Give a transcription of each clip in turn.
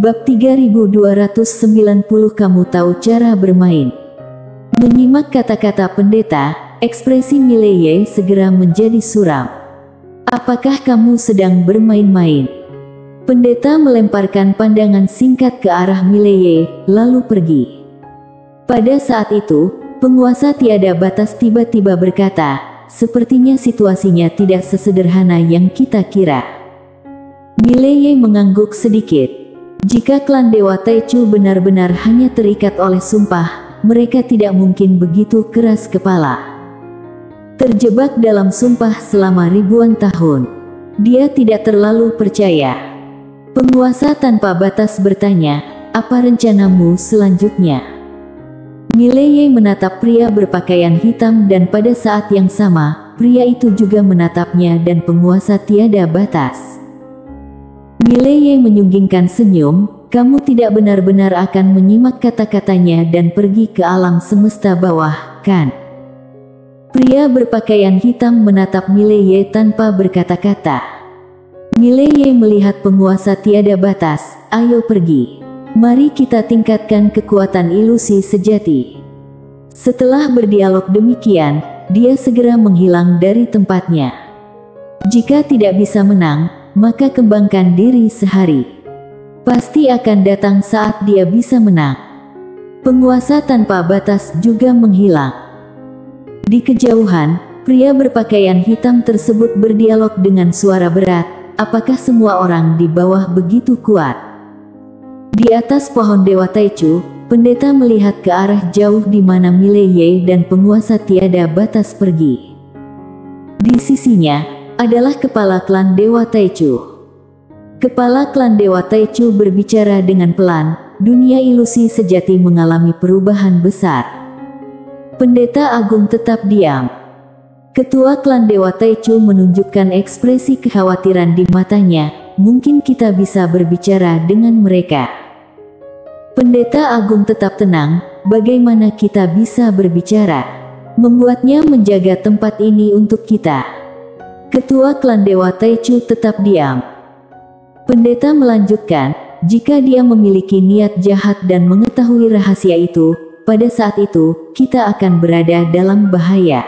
Bab 3290 Kamu tahu cara bermain. Menyimak kata-kata pendeta, ekspresi Mileye segera menjadi suram. Apakah kamu sedang bermain-main? Pendeta melemparkan pandangan singkat ke arah Mileye, lalu pergi. Pada saat itu, penguasa tiada batas tiba-tiba berkata, sepertinya situasinya tidak sesederhana yang kita kira. Mileye mengangguk sedikit. Jika klan Dewa Taichu benar-benar hanya terikat oleh sumpah, mereka tidak mungkin begitu keras kepala. Terjebak dalam sumpah selama ribuan tahun, dia tidak terlalu percaya. Penguasa tanpa batas bertanya, apa rencanamu selanjutnya? Mileye menatap pria berpakaian hitam dan pada saat yang sama, pria itu juga menatapnya dan penguasa tiada batas. Mileye menyunggingkan senyum, kamu tidak benar-benar akan menyimak kata-katanya dan pergi ke alam semesta bawah, kan? Pria berpakaian hitam menatap Mileye tanpa berkata-kata. Mileye melihat penguasa tiada batas, ayo pergi. Mari kita tingkatkan kekuatan ilusi sejati. Setelah berdialog demikian, dia segera menghilang dari tempatnya. Jika tidak bisa menang, maka kembangkan diri sehari. Pasti akan datang saat dia bisa menang. Penguasa tanpa batas juga menghilang. Di kejauhan, pria berpakaian hitam tersebut berdialog dengan suara berat, apakah semua orang di bawah begitu kuat? Di atas pohon Dewa Taichu, pendeta melihat ke arah jauh di mana Mileye dan penguasa tiada batas pergi. Di sisinya adalah kepala klan Dewa Taichu. Kepala klan Dewa Taichu berbicara dengan pelan, dunia ilusi sejati mengalami perubahan besar. Pendeta Agung tetap diam. Ketua klan Dewa Taichu menunjukkan ekspresi kekhawatiran di matanya, mungkin kita bisa berbicara dengan mereka. Pendeta Agung tetap tenang, bagaimana kita bisa berbicara? Membuatnya menjaga tempat ini untuk kita. Ketua klan Dewa Taichu tetap diam. Pendeta melanjutkan, jika dia memiliki niat jahat dan mengetahui rahasia itu, pada saat itu, kita akan berada dalam bahaya.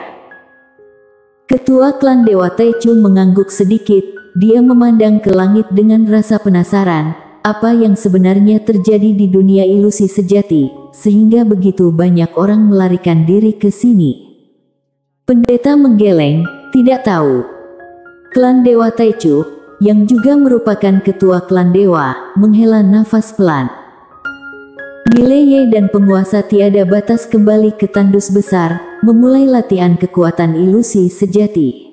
Ketua klan Dewa Taichu mengangguk sedikit, dia memandang ke langit dengan rasa penasaran, apa yang sebenarnya terjadi di dunia ilusi sejati, sehingga begitu banyak orang melarikan diri ke sini. Pendeta menggeleng, tidak tahu. Klan Dewa Taichu, yang juga merupakan ketua klan Dewa, menghela nafas pelan. Mileye dan penguasa tiada batas kembali ke tandus besar, memulai latihan kekuatan ilusi sejati.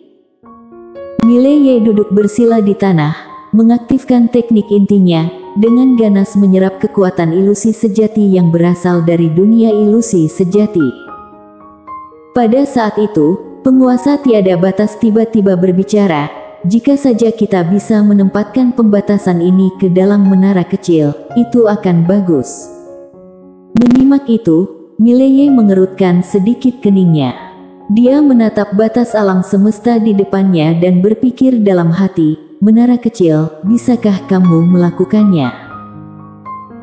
Mileye duduk bersila di tanah, mengaktifkan teknik intinya, dengan ganas menyerap kekuatan ilusi sejati yang berasal dari dunia ilusi sejati. Pada saat itu, penguasa tiada batas tiba-tiba berbicara, jika saja kita bisa menempatkan pembatasan ini ke dalam menara kecil, itu akan bagus. Menyimak itu, Mileye mengerutkan sedikit keningnya. Dia menatap batas alam semesta di depannya dan berpikir dalam hati, menara kecil, bisakah kamu melakukannya?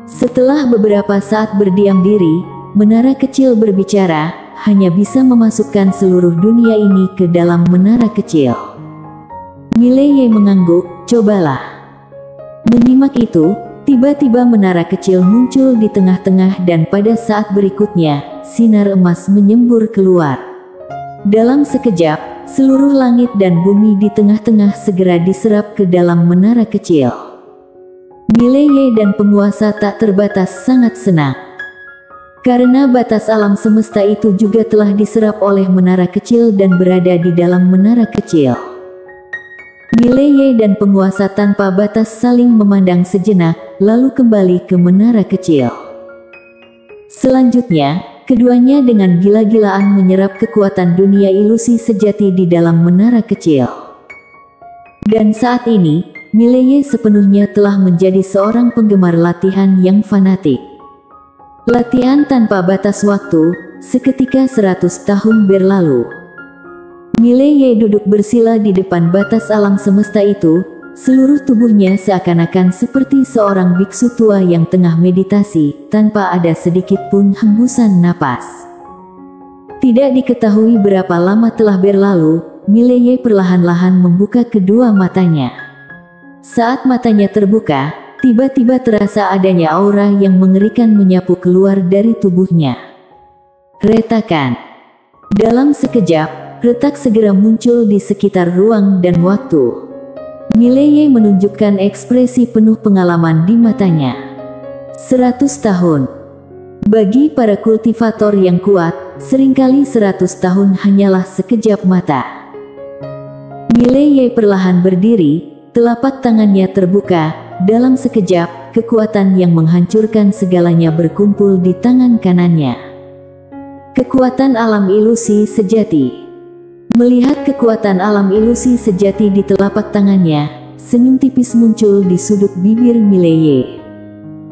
Setelah beberapa saat berdiam diri, menara kecil berbicara, hanya bisa memasukkan seluruh dunia ini ke dalam menara kecil. Mileye mengangguk, cobalah. Menyimak itu, tiba-tiba menara kecil muncul di tengah-tengah dan pada saat berikutnya, sinar emas menyembur keluar. Dalam sekejap, seluruh langit dan bumi di tengah-tengah segera diserap ke dalam menara kecil. Mileye dan penguasa tak terbatas sangat senang. Karena batas alam semesta itu juga telah diserap oleh menara kecil dan berada di dalam menara kecil. Mileye dan penguasa tanpa batas saling memandang sejenak, lalu kembali ke menara kecil. Selanjutnya, keduanya dengan gila-gilaan menyerap kekuatan dunia ilusi sejati di dalam menara kecil. Dan saat ini, Mileye sepenuhnya telah menjadi seorang penggemar latihan yang fanatik. Latihan tanpa batas waktu, seketika 100 tahun berlalu. Mileye duduk bersila di depan batas alam semesta itu, seluruh tubuhnya seakan-akan seperti seorang biksu tua yang tengah meditasi, tanpa ada sedikit pun hembusan napas. Tidak diketahui berapa lama telah berlalu, Mileye perlahan-lahan membuka kedua matanya. Saat matanya terbuka, tiba-tiba terasa adanya aura yang mengerikan menyapu keluar dari tubuhnya. Retakan. Dalam sekejap, retak segera muncul di sekitar ruang dan waktu. Mileye menunjukkan ekspresi penuh pengalaman di matanya. 100 tahun. Bagi para kultivator yang kuat, seringkali 100 tahun hanyalah sekejap mata. Mileye perlahan berdiri, telapak tangannya terbuka, dalam sekejap, kekuatan yang menghancurkan segalanya berkumpul di tangan kanannya. Kekuatan alam ilusi sejati. Melihat kekuatan alam ilusi sejati di telapak tangannya, senyum tipis muncul di sudut bibir Mileye.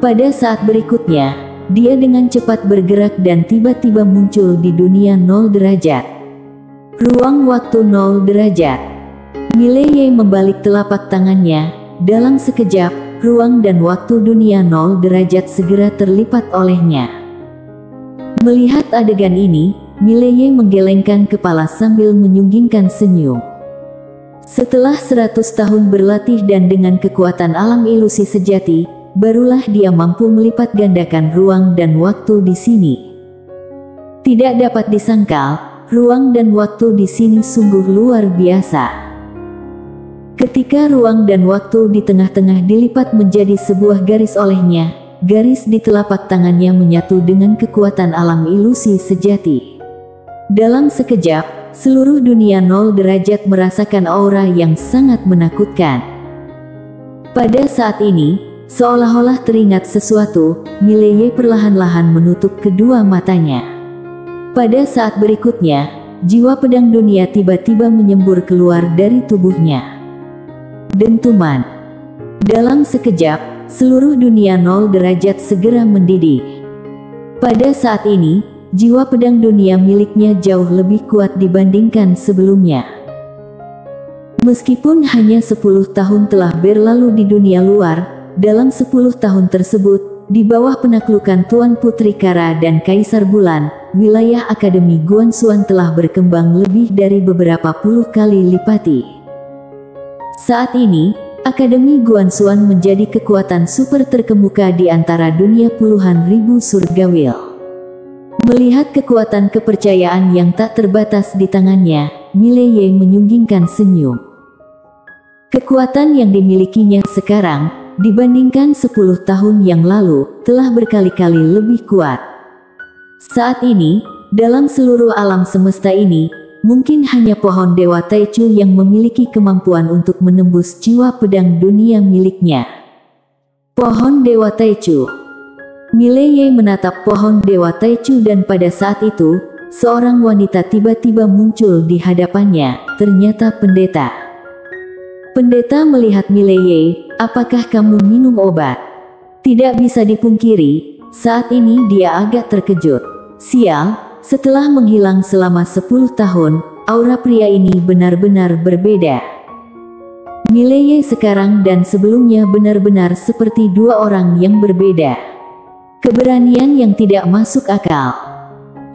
Pada saat berikutnya, dia dengan cepat bergerak dan tiba-tiba muncul di dunia 0 derajat. Ruang waktu 0 derajat. Mileye membalik telapak tangannya, dalam sekejap, ruang dan waktu dunia 0 derajat segera terlipat olehnya. Melihat adegan ini, Mileye menggelengkan kepala sambil menyunggingkan senyum. Setelah 100 tahun berlatih dan dengan kekuatan alam ilusi sejati, barulah dia mampu melipat gandakan ruang dan waktu di sini. Tidak dapat disangkal, ruang dan waktu di sini sungguh luar biasa. Ketika ruang dan waktu di tengah-tengah dilipat menjadi sebuah garis olehnya, garis di telapak tangannya menyatu dengan kekuatan alam ilusi sejati. Dalam sekejap, seluruh dunia 0 derajat merasakan aura yang sangat menakutkan. Pada saat ini, seolah-olah teringat sesuatu, Mileye perlahan-lahan menutup kedua matanya. Pada saat berikutnya, jiwa pedang dunia tiba-tiba menyembur keluar dari tubuhnya. Dentuman. Dalam sekejap, seluruh dunia 0 derajat segera mendidih. Pada saat ini, jiwa pedang dunia miliknya jauh lebih kuat dibandingkan sebelumnya. Meskipun hanya 10 tahun telah berlalu di dunia luar, dalam 10 tahun tersebut, di bawah penaklukan Tuan Putri Kara dan Kaisar Bulan, wilayah Akademi Guanxuan telah berkembang lebih dari beberapa puluh kali lipati. Saat ini, Akademi Guanxuan menjadi kekuatan super terkemuka di antara dunia puluhan ribu surgawil. Melihat kekuatan kepercayaan yang tak terbatas di tangannya, Mileye menyunggingkan senyum. Kekuatan yang dimilikinya sekarang, dibandingkan 10 tahun yang lalu, telah berkali-kali lebih kuat. Saat ini, dalam seluruh alam semesta ini, mungkin hanya pohon Dewa Taichu yang memiliki kemampuan untuk menembus jiwa pedang dunia miliknya. Pohon Dewa Taichu. Mileye menatap pohon Dewa Taichu dan pada saat itu, seorang wanita tiba-tiba muncul di hadapannya, ternyata pendeta. Pendeta melihat Mileye, apakah kamu minum obat? Tidak bisa dipungkiri, saat ini dia agak terkejut. Sial. Setelah menghilang selama 10 tahun, aura pria ini benar-benar berbeda. Mileye sekarang dan sebelumnya benar-benar seperti dua orang yang berbeda. Keberanian yang tidak masuk akal.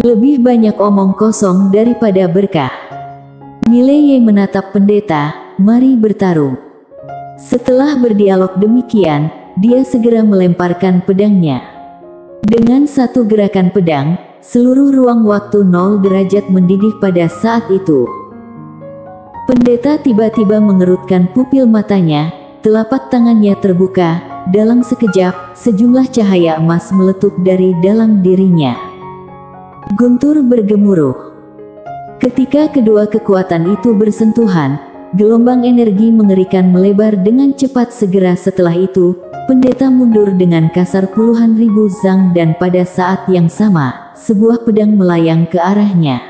Lebih banyak omong kosong daripada berkah. Mileye menatap pendeta, mari bertarung. Setelah berdialog demikian, dia segera melemparkan pedangnya. Dengan satu gerakan pedang, seluruh ruang waktu 0 derajat mendidih pada saat itu. Pendeta tiba-tiba mengerutkan pupil matanya, telapak tangannya terbuka, dalam sekejap, sejumlah cahaya emas meletup dari dalam dirinya. Guntur bergemuruh. Ketika kedua kekuatan itu bersentuhan, gelombang energi mengerikan melebar dengan cepat. Segera setelah itu, pendeta mundur dengan kasar puluhan ribu zang dan pada saat yang sama, sebuah pedang melayang ke arahnya.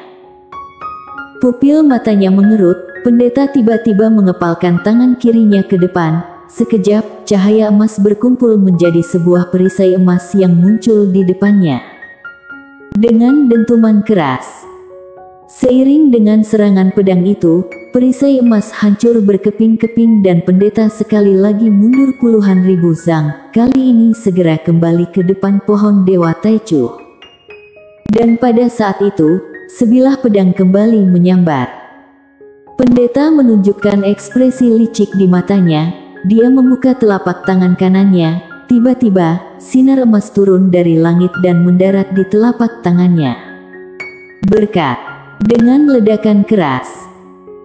Pupil matanya mengerut, pendeta tiba-tiba mengepalkan tangan kirinya ke depan. Sekejap, cahaya emas berkumpul menjadi sebuah perisai emas yang muncul di depannya. Dengan dentuman keras. Seiring dengan serangan pedang itu, perisai emas hancur berkeping-keping dan pendeta sekali lagi mundur puluhan ribu zang, kali ini segera kembali ke depan pohon Dewa Taichu. Dan pada saat itu, sebilah pedang kembali menyambar. Pendeta menunjukkan ekspresi licik di matanya, dia membuka telapak tangan kanannya, tiba-tiba, sinar emas turun dari langit dan mendarat di telapak tangannya. Berkat, dengan ledakan keras,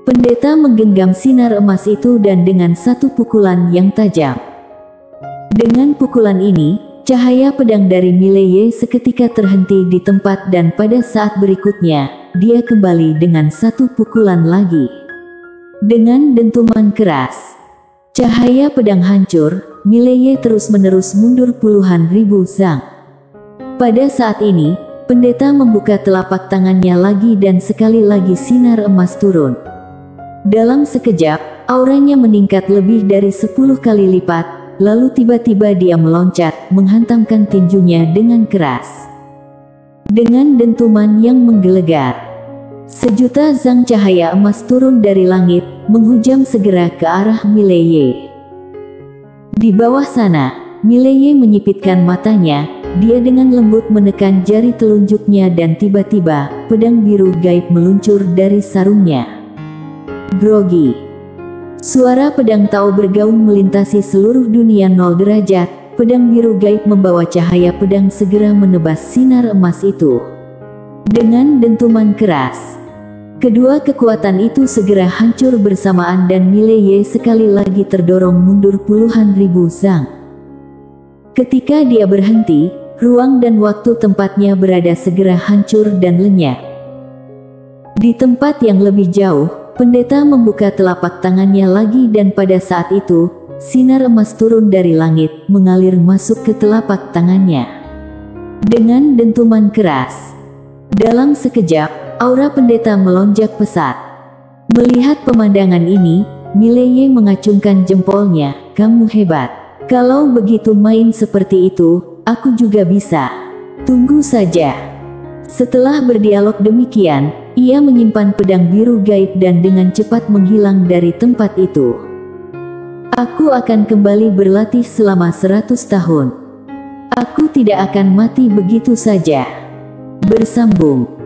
pendeta menggenggam sinar emas itu dan dengan satu pukulan yang tajam. Dengan pukulan ini, cahaya pedang dari Mileye seketika terhenti di tempat dan pada saat berikutnya, dia kembali dengan satu pukulan lagi. Dengan dentuman keras, cahaya pedang hancur, Mileye terus-menerus mundur puluhan ribu zang. Pada saat ini, pendeta membuka telapak tangannya lagi dan sekali lagi sinar emas turun. Dalam sekejap, auranya meningkat lebih dari 10 kali lipat, lalu tiba-tiba dia meloncat, menghantamkan tinjunya dengan keras. Dengan dentuman yang menggelegar, sejuta zang cahaya emas turun dari langit, menghujam segera ke arah Mileye. Di bawah sana, Mileye menyipitkan matanya, dia dengan lembut menekan jari telunjuknya dan tiba-tiba, pedang biru gaib meluncur dari sarungnya. Grogi. Suara pedang Tao bergaung melintasi seluruh dunia 0 derajat, pedang biru gaib membawa cahaya pedang segera menebas sinar emas itu. Dengan dentuman keras, kedua kekuatan itu segera hancur bersamaan dan Mileye sekali lagi terdorong mundur puluhan ribu zang. Ketika dia berhenti, ruang dan waktu tempatnya berada segera hancur dan lenyap. Di tempat yang lebih jauh, pendeta membuka telapak tangannya lagi dan pada saat itu, sinar emas turun dari langit, mengalir masuk ke telapak tangannya. Dengan dentuman keras, dalam sekejap, aura pendeta melonjak pesat. Melihat pemandangan ini, Mileye mengacungkan jempolnya, "Kamu hebat. Kalau begitu main seperti itu, aku juga bisa. Tunggu saja." Setelah berdialog demikian, ia menyimpan pedang biru gaib dan dengan cepat menghilang dari tempat itu. "Aku akan kembali berlatih selama 100 tahun. Aku tidak akan mati begitu saja." Bersambung.